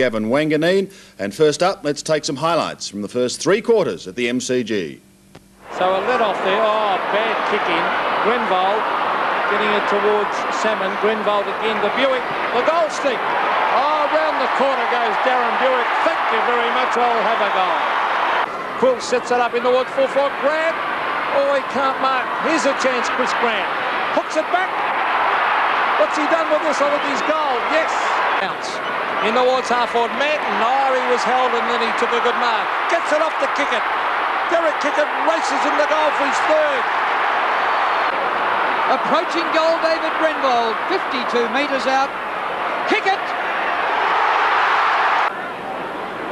Gavin Wanganeen. And first up, let's take some highlights from the first 3 quarters at the MCG. So a let off there. Oh, bad kick in. Grenvold getting it towards Salmon. Grenvold again to Buick. The goal stick. Oh, round the corner goes Darren Buick. Thank you very much. I'll have a goal. Quill sets it up in towards full forward. Grant. Oh, he can't mark. Here's a chance, Chris Grant. Hooks it back. What's he done with this? Oh, with his goal. Yes. Bounce. In towards half-forward. Manton. Oh, he was held and then he took a good mark. Gets it off to Kickett. Derek Kickett races in the goal for his third. Approaching goal, David Grenvold. 52 metres out. Kickett.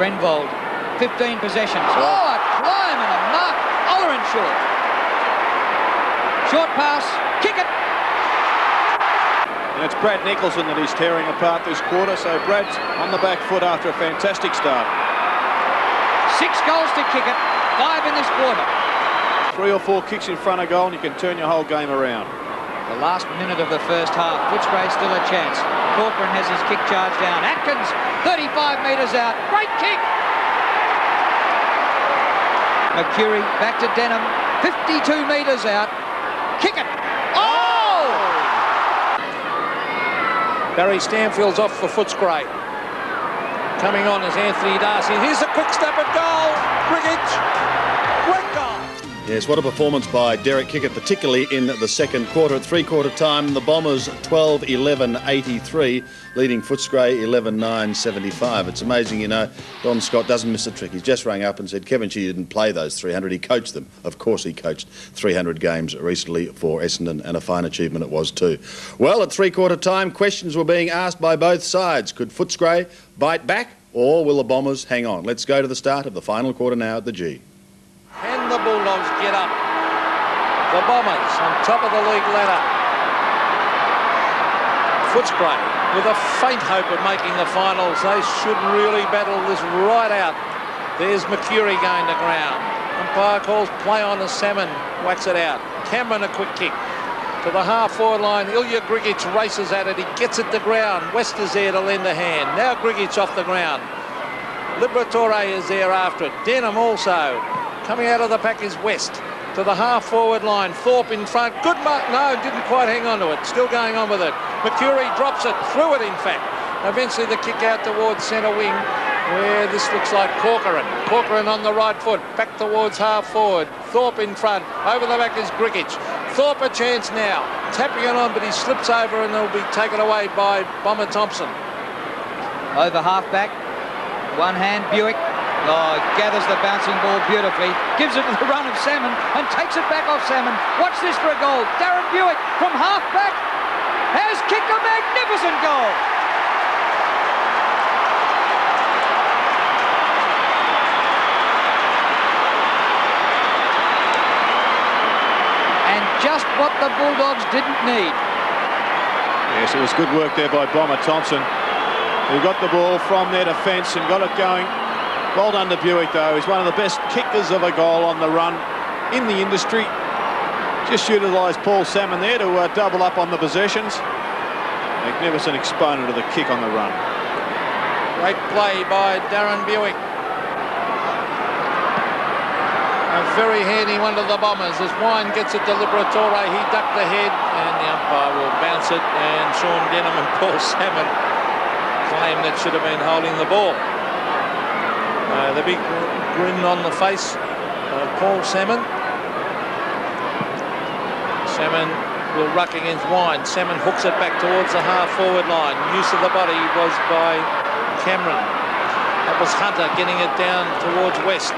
Grenvold. 15 possessions. Oh, a climb and a mark. Olerin short. Short pass. Kickett. And it's Brad Nicholson that is tearing apart this quarter, so Brad's on the back foot after a fantastic start. 6 goals to Kickett, 5 in this quarter. 3 or 4 kicks in front of goal and you can turn your whole game around. The last minute of the first half, Footscray still a chance. Corcoran has his kick charge down. Atkins, 35 metres out. Great kick! Mercury back to Denham, 52 metres out. Kickett! Oh! Barry Stanfield's off for Footscray. Coming on is Anthony Darcy. Here's a quick step at goal. Griggage. Great goal. Yes, what a performance by Derek Kickett, particularly in the second quarter. At 3-quarter time, the Bombers 12-11-83, leading Footscray 11-9-75. It's amazing, you know, Don Scott doesn't miss a trick. He's just rang up and said, Kevin Shee didn't play those 300. He coached them. Of course he coached 300 games recently for Essendon, and a fine achievement it was too. Well, at 3-quarter time, questions were being asked by both sides. Could Footscray bite back, or will the Bombers hang on? Let's go to the start of the final quarter now at the G. And the Bulldogs get up. The Bombers on top of the league ladder. Footscray with a faint hope of making the finals. They should really battle this right out. There's Mercury going to ground. Umpire calls play on as Salmon whacks it out. Cameron a quick kick to the half-forward line. Ilya Grigic races at it. He gets it to ground. West is there to lend a hand. Now Grigic off the ground. Liberatore is there after it. Denham also. Coming out of the pack is West to the half-forward line. Thorpe in front. Good mark. No, didn't quite hang on to it. Still going on with it. Mercury drops it. Threw it, in fact. Eventually the kick out towards centre wing, where this looks like Corcoran. Corcoran on the right foot. Back towards half-forward. Thorpe in front. Over the back is Grigic. Thorpe a chance now. Tapping it on, but he slips over and it'll be taken away by Bomber Thompson. Over half-back. One hand, Buick. Oh, gathers the bouncing ball beautifully, gives it to the run of Salmon and takes it back off Salmon. Watch this for a goal. Darren Buick from half-back has kicked a magnificent goal. And just what the Bulldogs didn't need. Yes, it was good work there by Bomber Thompson, who got the ball from their defence and got it going. Well done to Buick, though. He's one of the best kickers of a goal on the run in the industry. Just utilised Paul Salmon there to double up on the possessions. Magnificent exponent of the kick on the run. Great play by Darren Buick. A very handy one to the Bombers as Wine gets it to Liberatore. He ducked the head and the umpire will bounce it, and Sean Denham and Paul Salmon claim that should have been holding the ball. The big grin on the face of Paul Salmon. Salmon will ruck against Wine. Salmon hooks it back towards the half-forward line. Use of the body was by Cameron. That was Hunter getting it down towards West.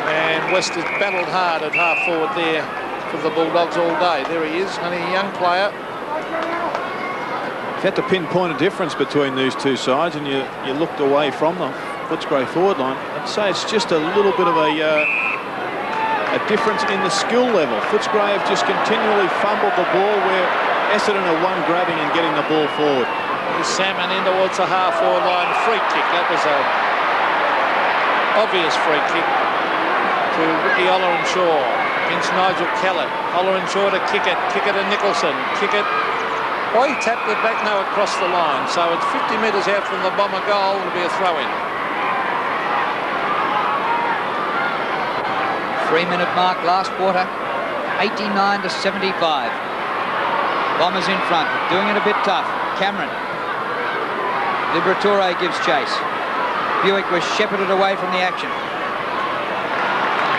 And West has battled hard at half-forward there for the Bulldogs all day. There he is, only a young player. You had to pinpoint a difference between these two sides, and you looked away from them. Footscray forward line. I'd say it's just a little bit of a difference in the skill level. Footscray have just continually fumbled the ball, where Essendon are one grabbing and getting the ball forward. Here's Salmon in towards the half-forward line. Free kick. That was a obvious free kick to Ricky Ollerenshaw against Nigel Kellett. Ollerenshaw to Kickett. Kickett and Nicholson. Kickett Well, he tapped it back now across the line, so it's 50 metres out from the Bomber goal. It'll be a throw-in. 3-minute mark last quarter, 89 to 75. Bombers in front, doing it a bit tough. Cameron. Liberatore gives chase. Buick was shepherded away from the action.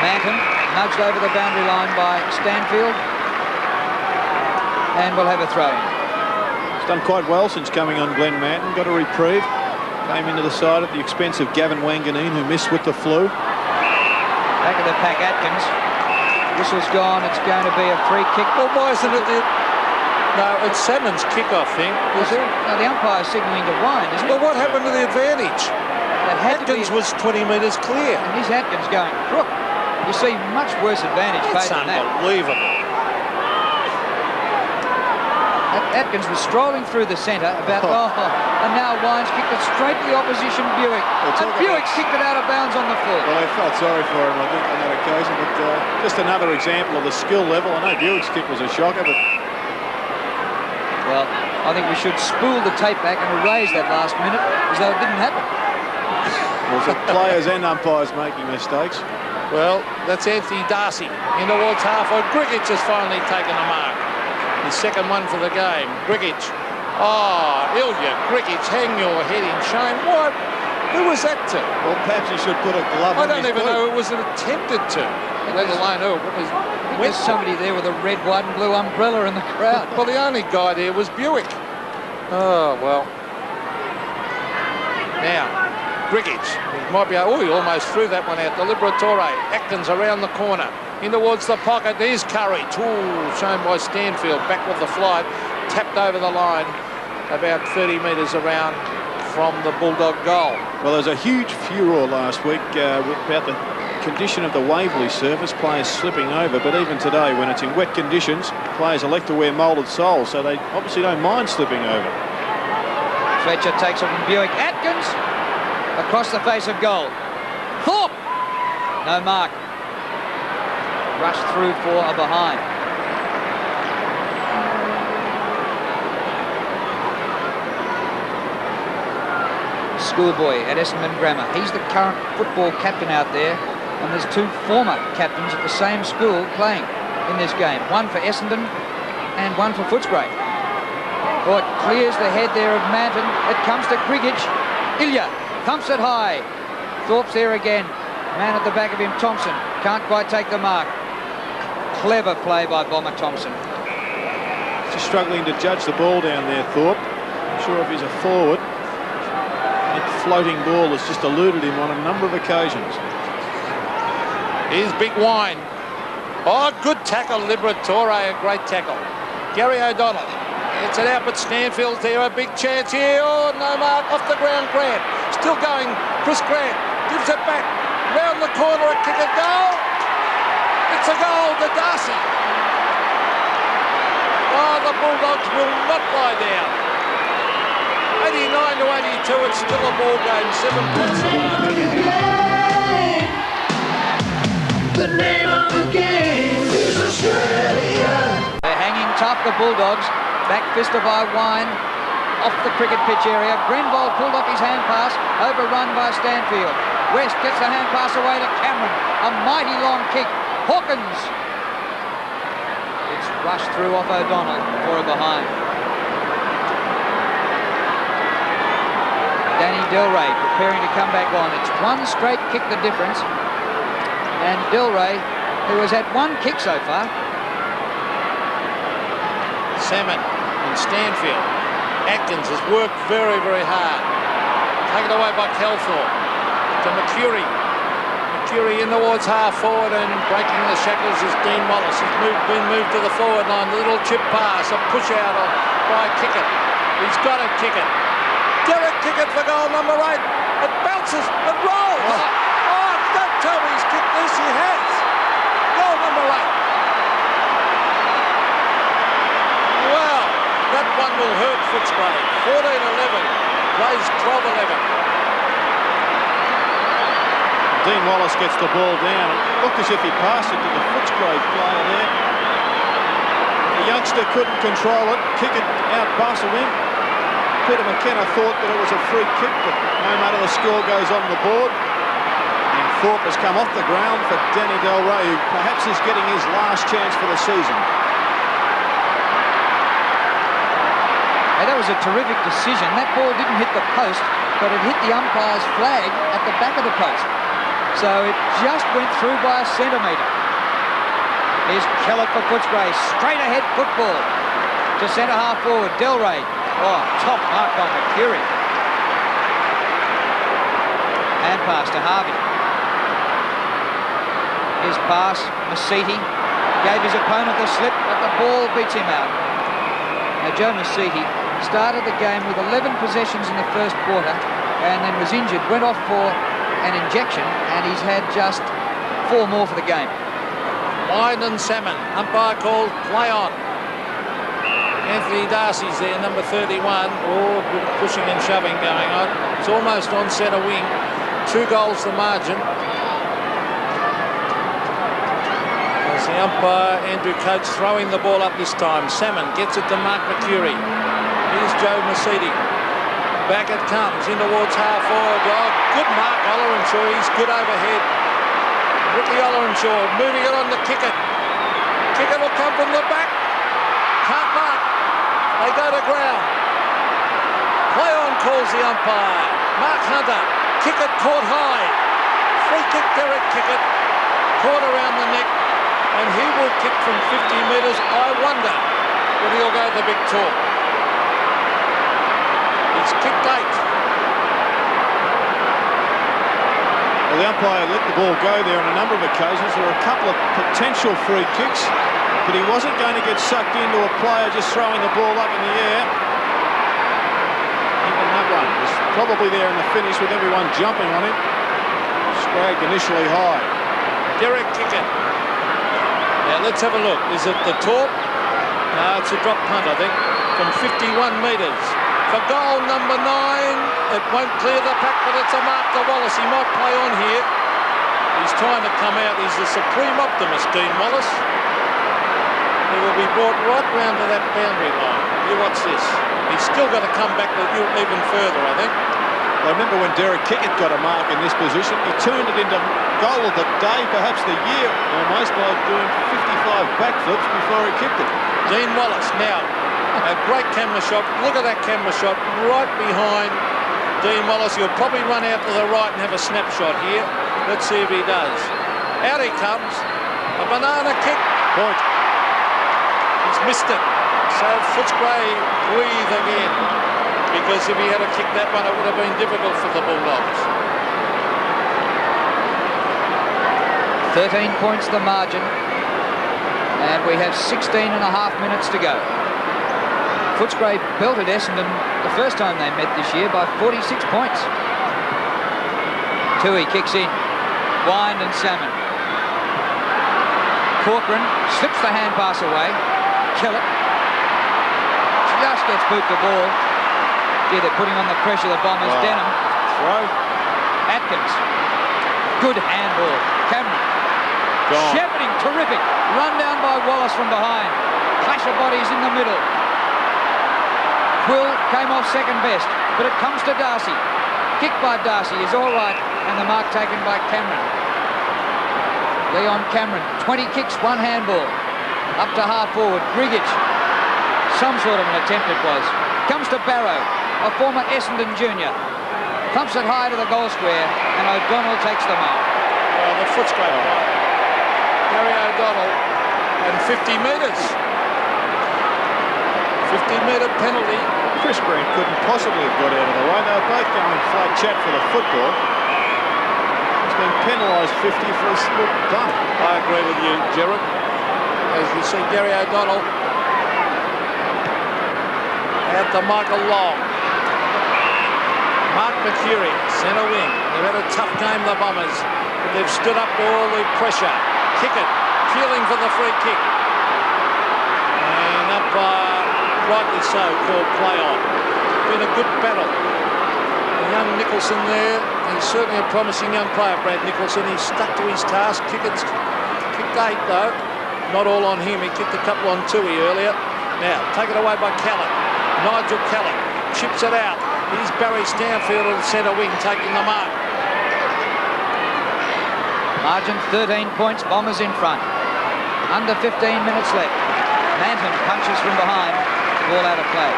Manton nudged over the boundary line by Stanfield, and we'll have a throw-in. He's done quite well since coming on, Glenn Manton. Got a reprieve. Came into the side at the expense of Gavin Wanganeen, who missed with the flu. Back of the pack, Atkins. Whistle's gone. It's going to be a free kick. Well, why isn't it? No, it's Salmon's kick-off thing. Is it? No, the umpire's signalling to wind, isn't it? Well, what happened to the advantage? Atkins was 20 metres clear. And here's Atkins going crook. You see much worse advantage paid than that. It's unbelievable. Atkins was strolling through the centre about, and now Wines kicked it straight to the opposition Buick. And Buick kicked it out of bounds on the floor. Well, I felt sorry for him, I think, on that occasion, but just another example of the skill level. I know Buick's kick was a shocker, but... Well, I think we should spool the tape back and erase that last minute as though it didn't happen. Well, the players and umpires making mistakes. Well, that's Anthony Darcy in towards half-forward. Griggich has finally taken a mark. His second one for the game. Griggich. Oh, Ilya Griggich, hang your head in shame. What? Who was that to? Well, perhaps he should put a glove on his I don't even know it was attempted to, let alone who it was. There's somebody there with a red, white and blue umbrella in the crowd. Well, the only guy there was Buick. Oh, well. Now, Griggich. He might be... Oh, he almost threw that one out. The Liberatore. Atkins around the corner. In towards the pocket. There's courage. Ooh, shown by Stanfield. Back with the flight. Tapped over the line. About 30 metres around from the Bulldog goal. Well, there was a huge furore last week about the condition of the Waverley surface, players slipping over, but even today when it's in wet conditions, players elect to wear moulded soles, so they obviously don't mind slipping over. Fletcher takes it from Buick. Atkins across the face of goal. Thorpe! No mark. Rushed through for a behind. Schoolboy at Essendon Grammar. He's the current football captain out there, and there's two former captains at the same school playing in this game. One for Essendon and one for Footscray. Oh, it clears the head there of Manton. It comes to Griggich. Ilya pumps it high. Thorpe's there again. Man at the back of him, Thompson. Can't quite take the mark. Clever play by Bomber Thompson. Just struggling to judge the ball down there, Thorpe. Not sure if he's a forward. That floating ball has just eluded him on a number of occasions. Here's Big Wine. Oh, good tackle, Liberatore, a great tackle. Gary O'Donnell gets it out, but Stanfield's there, a big chance here. Oh, no mark, off the ground, Grant. Still going, Chris Grant gives it back. Round the corner, a kick, a goal. It's a goal to Darcy. Oh, the Bulldogs will not lie down. 89 to 82, it's still a ball game, 7 points to mark. The name of the game is Australia. They're hanging tough, the Bulldogs. Back fisted by Wine. Off the cricket pitch area. Grenvold pulled off his hand pass. Overrun by Stanfield. West gets the hand pass away to Cameron. A mighty long kick. Hawkins. It's rushed through off O'Donnell for a behind. Danny Delray preparing to come back on. It's one straight kick the difference. And Delray, who has had one kick so far. Salmon and Stanfield. Atkins has worked very, very hard. Taken away by Kelthorpe. To McCurry. McCurry in towards half forward and breaking the shackles is Dean Wallace. He's been moved to the forward line. A little chip pass, a push out by Kickett. He's got to kick it. Derek Kickett for goal number 8. It bounces, it rolls. Oh, don't tell me he's kicked this. He has. Goal number 8. Well, that one will hurt Footscray. 14-11. Plays 12-11. Dean Wallace gets the ball down. It looked as if he passed it to the Footscray player there. He The youngster couldn't control it. Kick it out past him. Peter McKenna thought that it was a free kick, but no matter, the score goes on the board. And Thorpe has come off the ground for Danny Del Rey, who perhaps is getting his last chance for the season. Hey, that was a terrific decision. That ball didn't hit the post, but it hit the umpire's flag at the back of the post. So it just went through by a centimetre. Here's Kellett for Footscray. Straight ahead football to centre half forward. Del Rey. Oh, top mark on McCurry. Hand pass to Harvey. His pass, Masiti gave his opponent the slip, but the ball beats him out. Now Joe Masiti started the game with 11 possessions in the first quarter and then was injured, went off for an injection, and he's had just 4 more for the game. Wine and Salmon. Umpire called play on. Anthony Darcy's there, number 31. Oh, good pushing and shoving going on. It's almost on centre wing. 2 goals the margin. As the umpire, Andrew Coates, throwing the ball up this time. Salmon gets it to Mark McCurry. Here's Joe Masiti. Back it comes, in towards half forward. Oh, good mark, Ollerenshaw. He's good overhead. Ricky Ollerenshaw moving it on to Kickett. Kickett will come from the back. Can't mark. They go to ground. Play on, calls the umpire. Mark Hunter. Kickett caught high. Free kick, Derek Kickett. Caught around the neck. And he will kick from 50 metres. I wonder if he'll go the big talk. He's kicked 8. Well, the umpire let the ball go there on a number of occasions. There were a couple of potential free kicks, but he wasn't going to get sucked into a player just throwing the ball up in the air. Even that one was probably there in the finish with everyone jumping on him. Spragged initially high. Derek Kickett. Now let's have a look. Is it the top? No, it's a drop punt, I think, from 51 metres. For goal number 9, it won't clear the pack, but it's a mark to Wallace. He might play on here. He's trying to come out. He's the supreme optimist, Dean Wallace. He will be brought right round to that boundary line. You watch this. He's still got to come back even further, I think. I remember when Derek Kickett got a mark in this position, he turned it into goal of the day, perhaps the year, almost, by doing 55 backflips before he kicked it. Dean Wallace now. A great camera shot. Look at that camera shot right behind Dean Wallace. He'll probably run out to the right and have a snapshot here. Let's see if he does. Out he comes. A banana kick. Point. He's missed it. So Footscray breathe again. Because if he had kicked that one, it would have been difficult for the Bulldogs. 13 points the margin. And we have 16 and a half minutes to go. Footscray belted Essendon the first time they met this year by 46 points. Tui kicks in. Wind and Salmon. Corcoran slips the hand pass away. Kellett just gets boot the ball. Gee, they're putting on the pressure, the Bombers. Wow. Denham. Throw. Atkins. Good handball. Cameron. Gone. Shepherding, terrific. Run down by Wallace from behind. Clash of bodies in the middle. Quill came off second best, but it comes to Darcy. Kick by Darcy is all right, and the mark taken by Cameron. Leon Cameron, 20 kicks, 1 handball. Up to half forward, Grigic. Some sort of an attempt it was. Comes to Barrow, a former Essendon junior. Thumps it high to the goal square, and O'Donnell takes the mark. Well, the Footscray line. Gary O'Donnell, and 50 metres. 50-metre penalty. Chris Green couldn't possibly have got out of the way. They were both going flat chat for the football. He's been penalised 50 for a slip bump. I agree with you, Gerard. As you see, Gary O'Donnell out to Michael Long. Mark McCurry, centre wing. They've had a tough game, the Bombers, but they've stood up to all the pressure. Kickett, peeling for the free kick. And up rightly so, called play on. Been a good battle. Young Nicholson there. He's certainly a promising young player, Brad Nicholson. He's stuck to his task. Kickett's kicked 8 though. not all on him. He kicked a couple on Tui earlier. Now, taken away by Kellett. Nigel Kellett chips it out. Here's Barry Stanfield in the centre wing taking the mark. Margin 13 points, Bombers in front. Under 15 minutes left. Manton punches from behind. Ball out of play.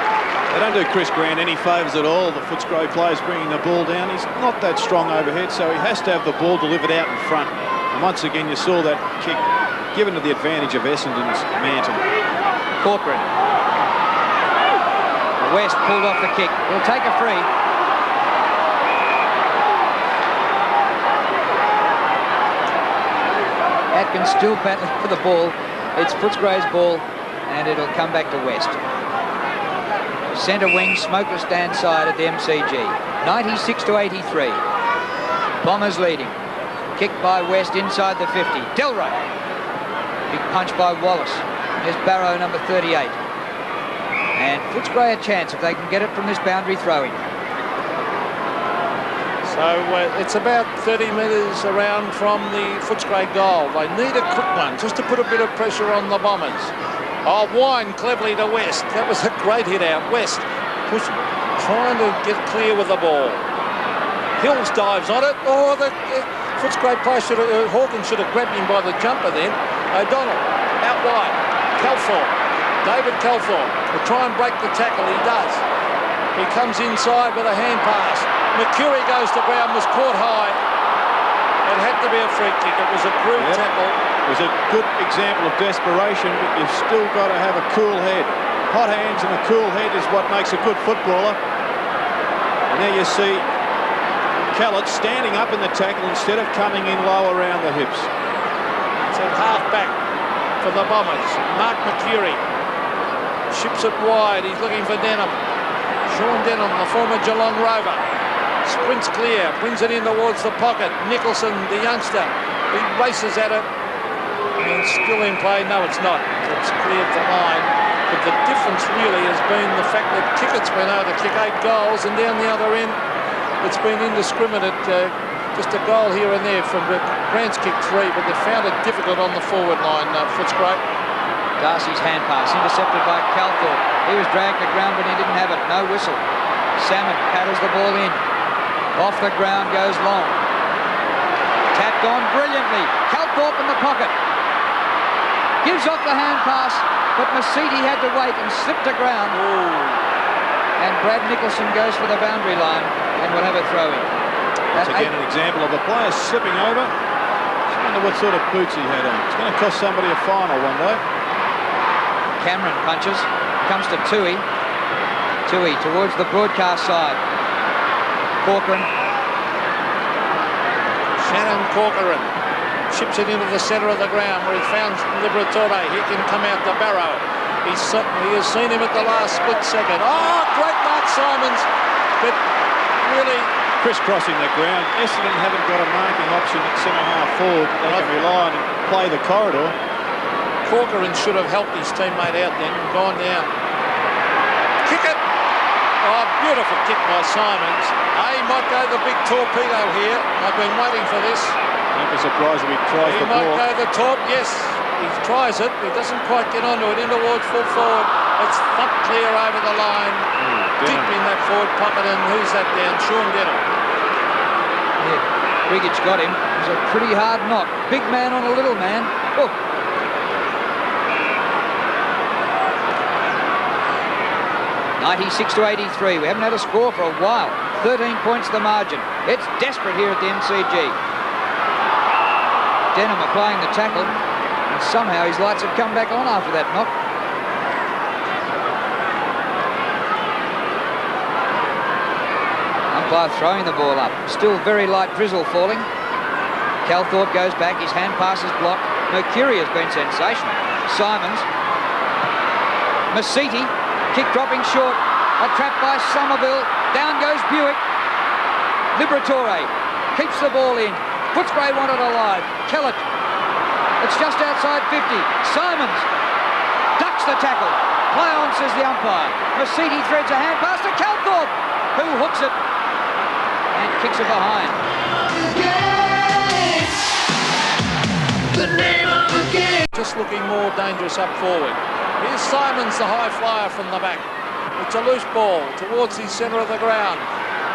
They don't do Chris Grant any favours at all. The Footscray players bringing the ball down. He's not that strong overhead, so he has to have the ball delivered out in front. And once again, you saw that kick given to the advantage of Essendon's Manton. Corcoran. West pulled off the kick. He'll take a free. Atkins still battling for the ball. It's Footscray's ball, and it'll come back to West. Centre wing, smokeless stand side at the MCG. 96-83. Bombers leading. Kicked by West inside the 50. Delray. Big punch by Wallace. There's Barrow, number 38. And Footscray a chance if they can get it from this boundary throwing. So it's about 30 metres around from the Footscray goal. They need a quick one just to put a bit of pressure on the Bombers. Oh, Wine cleverly to West. That was a great hit out. West trying to get clear with the ball. Hills dives on it. Oh, the Footscray player Hawkins should have grabbed him by the jumper then. O'Donnell out wide. Calthorpe. David Calthorpe will try and break the tackle. He does. He comes inside with a hand pass. McCurry goes to ground, was caught high. It had to be a free kick. It was a crude tackle. It was a good example of desperation, but you've still got to have a cool head. Hot hands and a cool head is what makes a good footballer. And there you see Kellett standing up in the tackle instead of coming in low around the hips. It's at half back for the Bombers. Mark McCurry ships it wide. He's looking for Denham. Sean Denham, the former Geelong Rover, sprints clear, brings it in towards the pocket. Nicholson, the youngster, he races at it. And still in play. No, it's not. It's cleared the line. But the difference really has been the fact that Kickett's been able to kick 8 goals, and down the other end, it's been indiscriminate. Just a goal here and there from Grant's kicked 3, but they found it difficult on the forward line. Footscray. Darcy's hand pass intercepted by Calthorpe. He was dragged to ground, but he didn't have it. No whistle. Salmon paddles the ball in. Off the ground goes Long. Tapped on brilliantly. Calthorpe in the pocket. Gives off the hand pass, but Masiti had to wait and slipped to ground. Ooh. And Brad Nicholson goes for the boundary line and will have a throw in. That's again an example of the player slipping over. I wonder what sort of boots he had on. It's going to cost somebody a final one day. Cameron punches, comes to Tui. Tui towards the broadcast side. Corcoran. Shannon Corcoran chips it into the centre of the ground where he found Liberatore. He can come out to Barrow. He has seen him at the last split second. Oh, great Mark Simons, but really crisscrossing the ground. Essendon haven't got a marking option at centre-half forward. They can rely on and play the corridor. Corcoran should have helped his teammate out then and gone down. Kick it! Oh, beautiful kick by Simons. He might go the big torpedo here. I've been waiting for this. Don't be surprised if he tries the ball. He might go the top, yes. He tries it, but he doesn't quite get onto it. In towards full forward. It's thumped clear over the line. Deep in that forward pocket, and who's that down? Sean Denham. Yeah, Riggich got him. It was a pretty hard knock. Big man on a little man. Oh. (96-83). We haven't had a score for a while. 13 points the margin. It's desperate here at the MCG. Denham applying the tackle, and somehow his lights have come back on after that knock. Umpire throwing the ball up. Still very light drizzle falling. Calthorpe goes back. His hand pass is blocked. Mercury has been sensational. Simons. Masiti. Kick dropping short. A trap by Somerville. Down goes Buick. Liberatore keeps the ball in. Footscray wanted alive. Kellett. It's just outside 50. Simons ducks the tackle. Play on, says the umpire. Masiti threads a hand pass to Calthorpe, who hooks it and kicks it behind. The name of the game. Just looking more dangerous up forward. Here's Simons, the high flyer from the back. It's a loose ball towards the centre of the ground.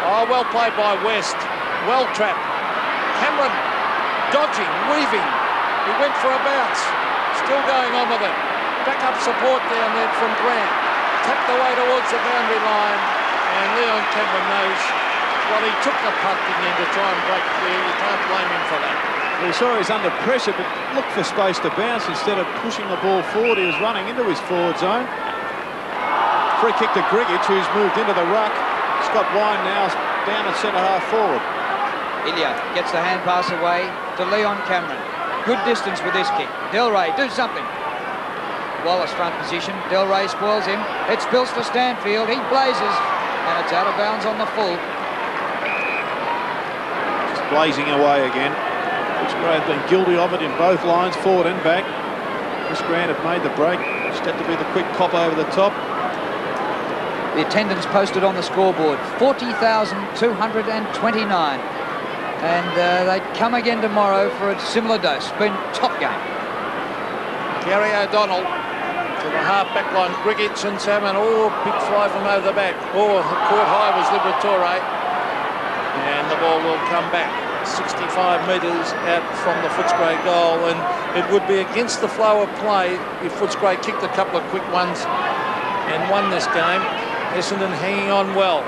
Oh, well played by West. Well trapped. Cameron dodging, weaving. He went for a bounce. Still going on with it. Back up support down there from Grant. Tapped away towards the boundary line. And Leon Cameron knows, well, he took the punt in the end to try and break clear. You can't blame him for that. We saw he was under pressure, but looked for space to bounce instead of pushing the ball forward. He was running into his forward zone. Free kick to Grigic, who's moved into the ruck. Scott Wine now down at centre-half forward. Ilya gets the hand pass away to Leon Cameron. Good distance with this kick. Delray, do something. Wallace front position. Delray spoils him. It spills to Stanfield. He blazes, and it's out of bounds on the full. Just blazing away again. Footscray have been guilty of it in both lines, forward and back. Chris Grant had made the break. Just had to be the quick pop over the top. The attendance posted on the scoreboard, 40,229. And they'd come again tomorrow for a similar dose. Been top game. Gary O'Donnell to the half-back line. Grigic and Salmon. Oh, big fly from over the back. Oh, caught high was Liberatore. And the ball will come back 65 metres out from the Footscray goal. And it would be against the flow of play if Footscray kicked a couple of quick ones and won this game. Essendon hanging on well.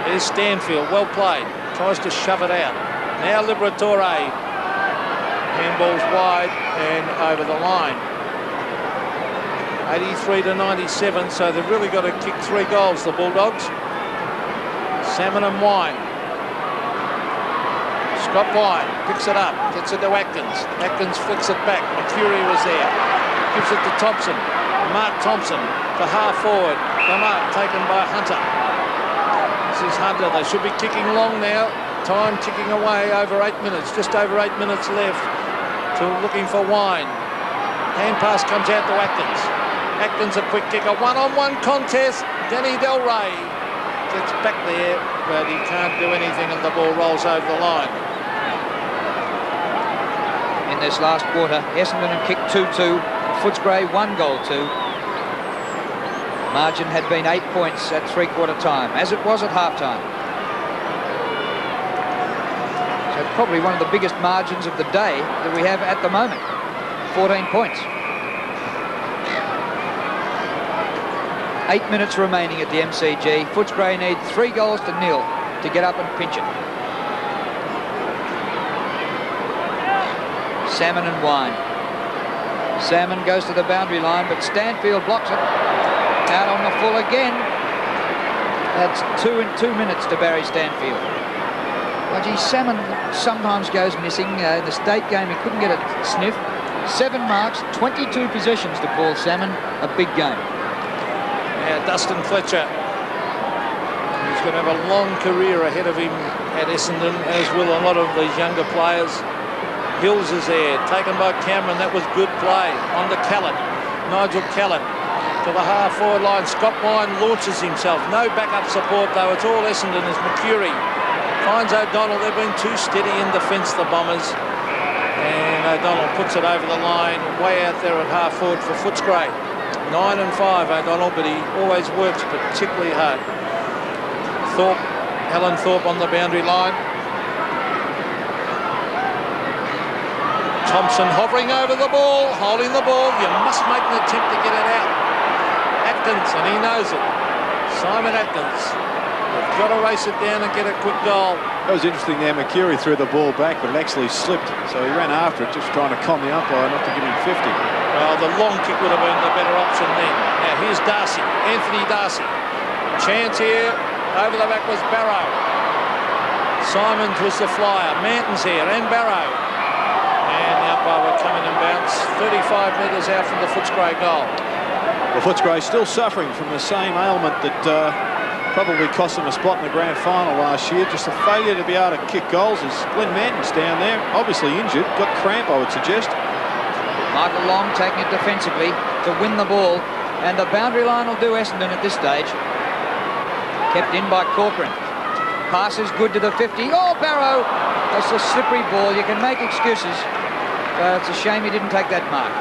There's Stanfield, well played. Tries to shove it out. Now Liberatore. Handball's wide and over the line. 83-97, so they've really got to kick 3 goals, the Bulldogs. Salmon and Wine. Scott Wine picks it up, gets it to Atkins. Atkins flicks it back. McCurry was there. Gives it to Thompson. Mark Thompson to half forward. The mark taken by Hunter. This is Hunter. They should be kicking long now. Time ticking away over 8 minutes. Just over 8 minutes left. To looking for Wine. Hand pass comes out to Atkins. Atkins a quick kicker. One-on-one contest. Danny Delray gets back there, but he can't do anything and the ball rolls over the line. In this last quarter, Essendon had kicked 2-2. Footscray 1 goal 2. Margin had been 8 points at three-quarter time, as it was at half-time. So probably one of the biggest margins of the day that we have at the moment. 14 points. 8 minutes remaining at the MCG. Footscray need 3 goals to nil to get up and pinch it. Salmon and Wine. Salmon goes to the boundary line, but Stanfield blocks it. Out on the full again. That's 2 minutes to Barry Stanfield. Well, gee, Salmon sometimes goes missing. In the state game, he couldn't get a sniff. 7 marks, 22 possessions to Paul Salmon. A big game. Yeah, Dustin Fletcher. He's going to have a long career ahead of him at Essendon, as will a lot of these younger players. Hills is there, taken by Cameron. That was good play. On to Callett. Nigel Callett to the half-forward line. Scott Wine launches himself. No backup support, though. It's all Essendon as McCurry finds O'Donnell. They've been too steady in defence, the Bombers. And O'Donnell puts it over the line, way out there at half-forward for Footscray. 9 and 5, O'Donnell, but he always works particularly hard. Alan Thorpe on the boundary line. Thompson hovering over the ball, holding the ball. You must make an attempt to get it out. Atkins, and he knows it. Simon Atkins. They've got to race it down and get a quick goal. That was interesting there. McCurry threw the ball back, but it actually slipped. So he ran after it, just trying to con the umpire not to give him 50. Well, the long kick would have been the better option then. Now here's Darcy, Anthony Darcy. Chance here. Over the back was Barrow. Simons was the flyer. Manton's here and Barrow. And the umpire will come in and bounce 35 metres out from the Footscray goal. Well, Footscray still suffering from the same ailment that probably cost them a spot in the grand final last year. Just a failure to be able to kick goals as Glenn Manton's down there, obviously injured, got cramp, I would suggest. Michael Long taking it defensively to win the ball, and the boundary line will do Essendon at this stage. Kept in by Corcoran. Pass is good to the 50. Oh, Barrow! That's a slippery ball. You can make excuses, but it's a shame he didn't take that mark.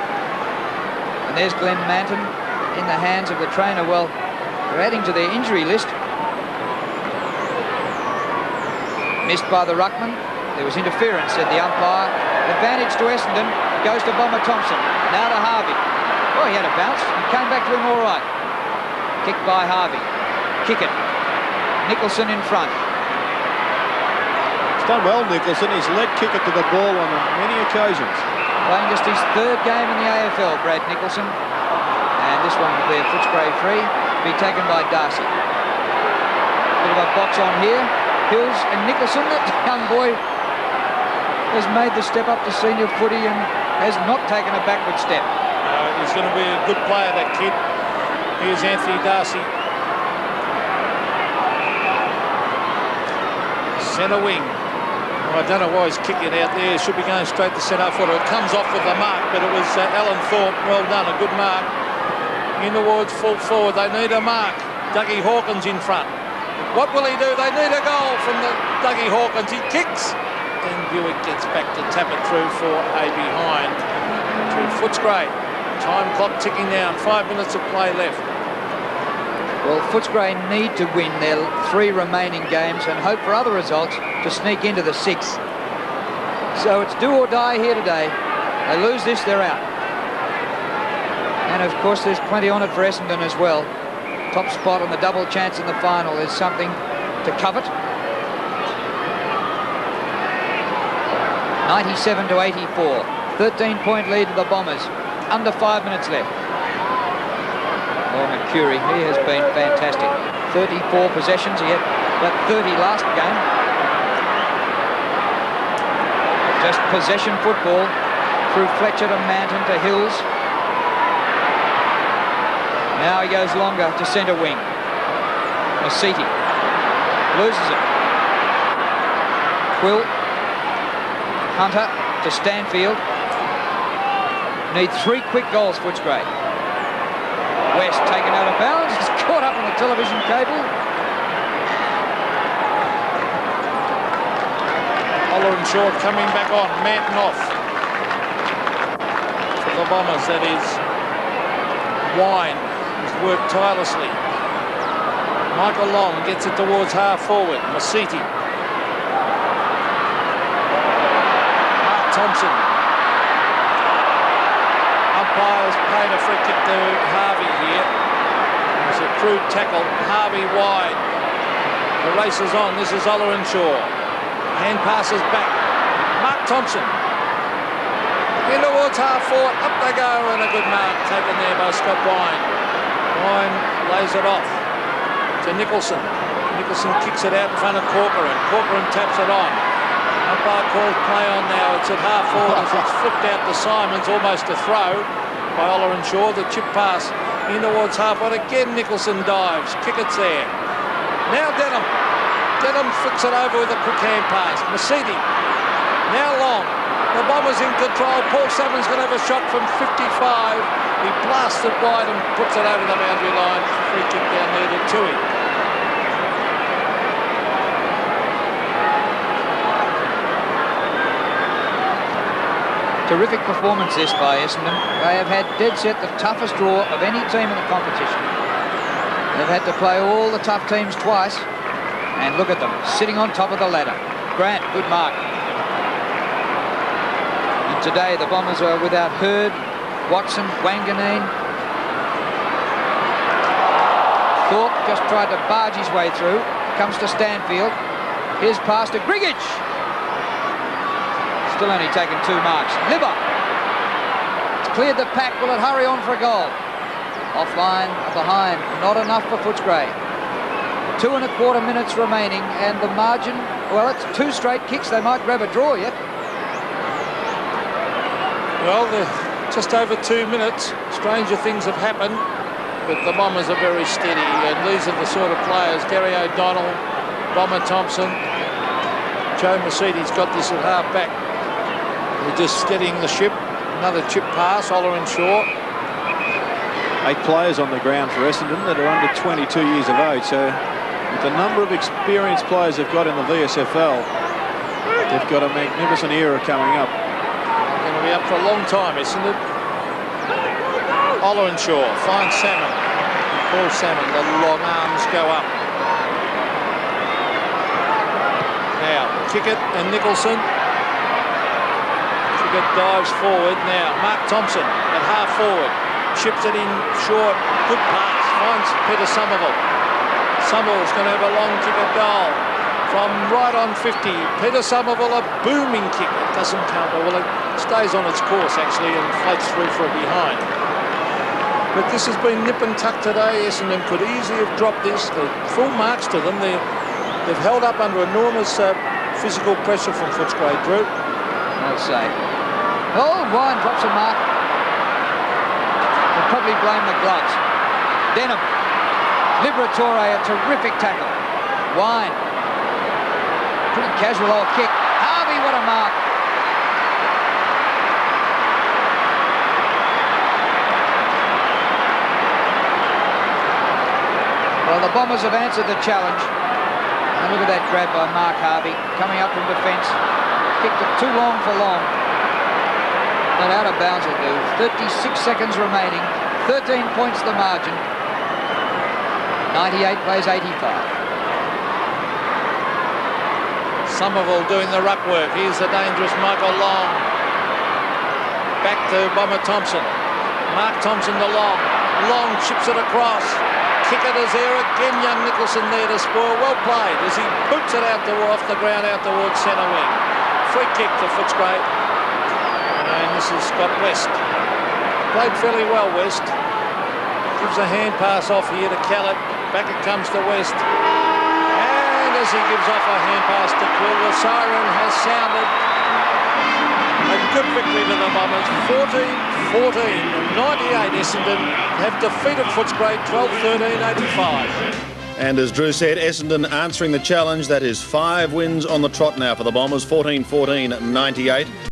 And there's Glenn Manton in the hands of the trainer. Well, they're adding to their injury list. Missed by the ruckman. There was interference, said the umpire. Advantage to Essendon. Goes to Bomber Thompson. Now to Harvey. Oh, he had a bounce. He came back to him all right. Kicked by Harvey. Kick it. Nicholson in front. He's done well, Nicholson. He's led kick it to the ball on many occasions. Playing just his third game in the AFL, Brad Nicholson. And this one will be a Footscray free. Be taken by Darcy. Bit of a box on here. Hills and Nicholson, that young boy, has made the step up to senior footy and has not taken a backward step. He's going to be a good player, that kid. Here's Anthony Darcy. Centre wing. I don't know why he's kicking out there. He should be going straight to centre footer. It comes off with the mark, but it was Alan Thorpe. Well done, a good mark. In towards full forward. They need a mark. Dougie Hawkins in front. What will he do? They need a goal from the Dougie Hawkins. He kicks. Then Buick gets back to tap it through for a behind to Footscray. Time clock ticking down. 5 minutes of play left. Well, Footscray need to win their 3 remaining games and hope for other results to sneak into the 6th. So it's do or die here today. They lose this, they're out. And of course, there's plenty on it for Essendon as well. Top spot on the double chance in the final is something to covet. 97 to 84. 13-point lead to the Bombers. Under 5 minutes left. Oh, McCurry, he has been fantastic. 34 possessions. He had about 30 last game. Just possession football through Fletcher to Manton to Hills. Now he goes longer to centre wing. Masiti loses it. Quill. Hunter to Stanfield. Need 3 quick goals, Footscray. West taken out of bounds. He's caught up on the television cable. Oller and Shaw coming back on. Manton off. For the Bombers, that is Wine. Worked tirelessly. Michael Long gets it towards half forward. Masiti. Mark Thompson. Umpires paid a free kick to Harvey here. It's a crude tackle. Harvey wide. The race is on. This is Oller and Shaw. Hand passes back. Mark Thompson. In towards half forward. Up they go, and a good mark taken there by Scott Wine. Wine lays it off to Nicholson. Nicholson kicks it out in front of Corcoran. Corcoran taps it on. Umpire calls play on now. It's at half forward as it's flipped out to Simons, almost a throw by Oller and Shaw. The chip pass in towards half forward. Again, Nicholson dives. Kickett's there. Now Denham. Denham flicks it over with a quick hand pass. Masiti. Now Long. The Bombers in control. Paul Salmon's going to have a shot from 55. He blasts it wide and puts it over the boundary line. Free kick down there to Tui. Terrific performance this by Essendon. They have had dead set the toughest draw of any team in the competition. They've had to play all the tough teams twice. And look at them, sitting on top of the ladder. Grant, good mark. And today the Bombers are without Hurd, Watson, Wanganeen. Thorpe just tried to barge his way through. Comes to Stanfield. Here's pass to Grigich. Still only taken 2 marks. Libber. It's cleared the pack. Will it hurry on for a goal? Offline, behind. Not enough for Footscray. 2 1/4 minutes remaining, and the margin, well, it's 2 straight kicks. They might grab a draw yet. Well, just over 2 minutes. Stranger things have happened, but the Bombers are very steady, and these are the sort of players. Gary O'Donnell, Bomber Thompson, Joe Masiti's got this at half back. They're just steadying the ship. Another chip pass, Oller and Shaw. 8 players on the ground for Essendon that are under 22 years of age. So with the number of experienced players they've got in the VSFL, they've got a magnificent era coming up. Going to be up for a long time, isn't it? Ollerenshaw finds Salmon. Paul Salmon, the long arms go up. Now, Kickett and Nicholson. Kickett dives forward now. Mark Thompson at half forward. Chips it in short. Good pass. Finds Peter Somerville. Somerville's going to have a long kick at goal. From right on 50. Peter Somerville, a booming kick. It doesn't counter. Well, it stays on its course, actually, and floats through for a behind. But this has been nip and tuck today. Essendon could easily have dropped this. Full marks to them. They've held up under enormous physical pressure from Footscray. Drew? Well saved. Oh, Wine drops a mark. They'll probably blame the gloves. Denham. Liberatore, a terrific tackle. Wine. Pretty casual old kick. Harvey, what a mark. Well, the Bombers have answered the challenge. And look at that grab by Mark Harvey. Coming up from defence. Kicked it too long for long. But out of bounds will do. 36 seconds remaining. 13 points the margin. 98 plays 85. Somerville doing the ruck work. Here's the dangerous Michael Long. Back to Bomber Thompson. Mark Thompson the long. Long chips it across. Kickett is there again. Young Nicholson there to spoil. Well played as he boots it out off the ground out towards centre wing. Free kick to Footscray. And this is Scott West. Played fairly well, West. Gives a hand pass off here to Callett. Back it comes to West. As he gives off a hand pass to Quill, the siren has sounded. A good victory to the Bombers, 14-14. 98 Essendon have defeated Footscray 12-13-85. And as Drew said, Essendon answering the challenge. That is 5 wins on the trot now for the Bombers, 14-14-98.